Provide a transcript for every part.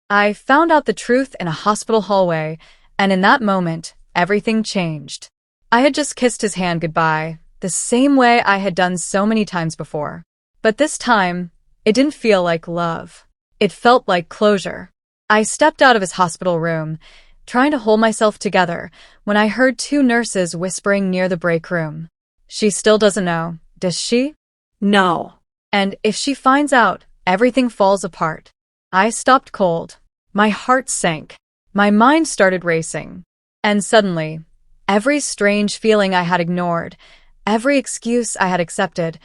I found out the truth in a hospital hallway, and in that moment, everything changed. I had just kissed his hand goodbye, the same way I had done so many times before. But this time, it didn't feel like love. It felt like closure. I stepped out of his hospital room, trying to hold myself together, when I heard two nurses whispering near the break room. She still doesn't know, does she? No. And if she finds out, everything falls apart. I stopped cold. My heart sank. My mind started racing. And suddenly, every strange feeling I had ignored, every excuse I had accepted,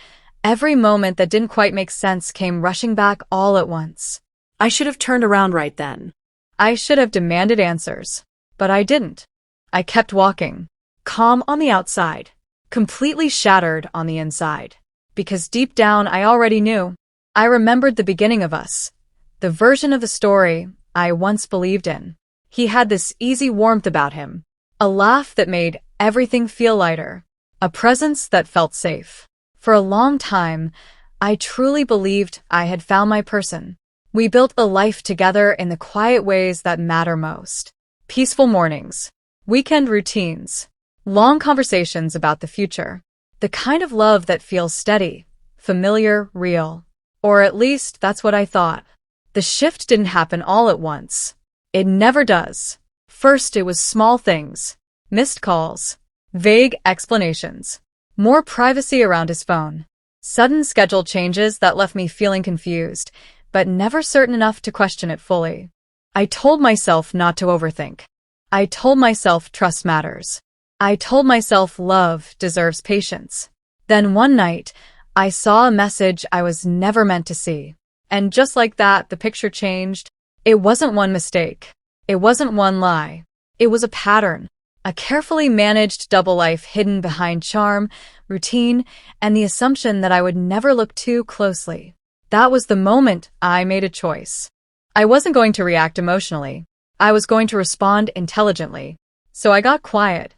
every moment that didn't quite make sense came rushing back all at once. I should have turned around right then. I should have demanded answers, but I didn't. I kept walking, calm on the outside, completely shattered on the inside. Because deep down I already knew. I remembered the beginning of us, the version of the story I once believed in. He had this easy warmth about him, a laugh that made everything feel lighter, a presence that felt safe. For a long time, I truly believed I had found my person. We built a life together in the quiet ways that matter most. Peaceful mornings, weekend routines, long conversations about the future. The kind of love that feels steady, familiar, real. Or at least that's what I thought. The shift didn't happen all at once. It never does. First, it was small things. Missed calls, vague explanations, more privacy around his phone, sudden schedule changes that left me feeling confused, but never certain enough to question it fully. I told myself not to overthink. I told myself trust matters. I told myself love deserves patience. Then one night, I saw a message I was never meant to see. And just like that, the picture changed. It wasn't one mistake. It wasn't one lie. It was a pattern. A carefully managed double life hidden behind charm, routine, and the assumption that I would never look too closely. That was the moment I made a choice. I wasn't going to react emotionally. I was going to respond intelligently. So I got quiet.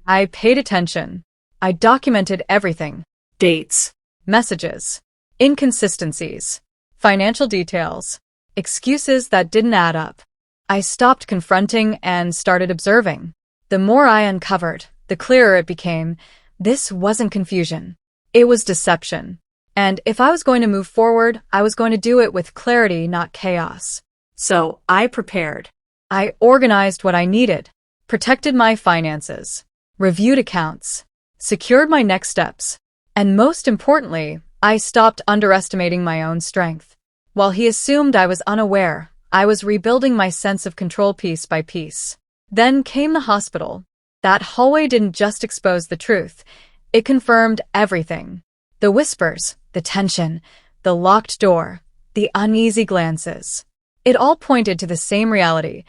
I paid attention. I documented everything. Dates, Messages, inconsistencies, financial details, excuses that didn't add up. I stopped confronting and started observing. The more I uncovered, the clearer it became. This wasn't confusion. It was deception. And if I was going to move forward, I was going to do it with clarity, not chaos. So I prepared. I organized what I needed, protected my finances, reviewed accounts, secured my next steps, and most importantly, I stopped underestimating my own strength. While he assumed I was unaware, I was rebuilding my sense of control piece by piece. Then came the hospital. That hallway didn't just expose the truth, it confirmed everything. The whispers, the tension, the locked door, the uneasy glances. It all pointed to the same reality.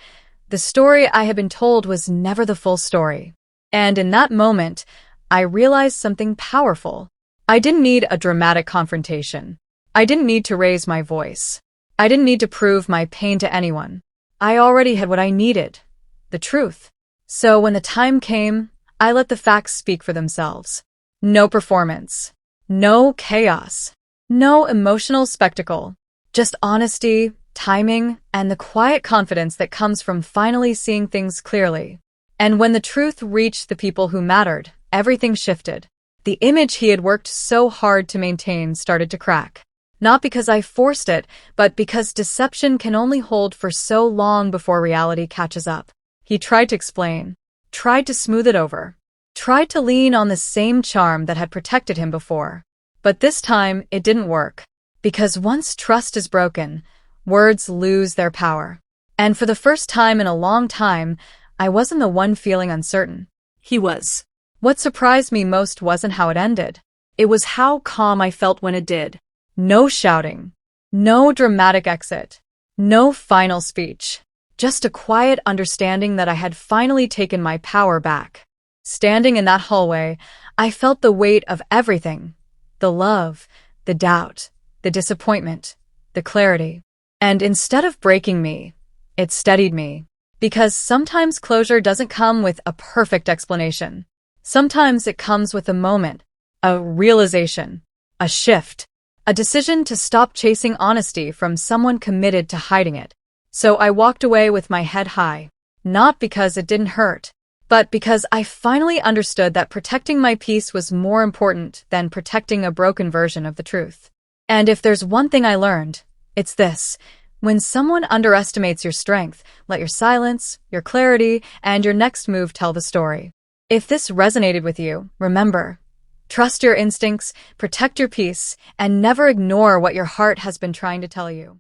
The story I had been told was never the full story. And in that moment, I realized something powerful. I didn't need a dramatic confrontation. I didn't need to raise my voice. I didn't need to prove my pain to anyone. I already had what I needed, the truth. So when the time came, I let the facts speak for themselves. No performance. No chaos. No emotional spectacle. Just honesty, timing, and the quiet confidence that comes from finally seeing things clearly. And when the truth reached the people who mattered, everything shifted. The image he had worked so hard to maintain started to crack. Not because I forced it, but because deception can only hold for so long before reality catches up. He tried to explain, tried to smooth it over, tried to lean on the same charm that had protected him before. But this time, it didn't work. Because once trust is broken, words lose their power. And for the first time in a long time, I wasn't the one feeling uncertain. He was. What surprised me most wasn't how it ended. It was how calm I felt when it did. No shouting. No dramatic exit. No final speech. Just a quiet understanding that I had finally taken my power back. Standing in that hallway, I felt the weight of everything. The love, the doubt, the disappointment, the clarity. And instead of breaking me, it steadied me. Because sometimes closure doesn't come with a perfect explanation. Sometimes it comes with a moment, a realization, a shift, a decision to stop chasing honesty from someone committed to hiding it. So I walked away with my head high, not because it didn't hurt, but because I finally understood that protecting my peace was more important than protecting a broken version of the truth. And if there's one thing I learned, it's this. When someone underestimates your strength, let your silence, your clarity, and your next move tell the story. If this resonated with you, remember, trust your instincts, protect your peace, and never ignore what your heart has been trying to tell you.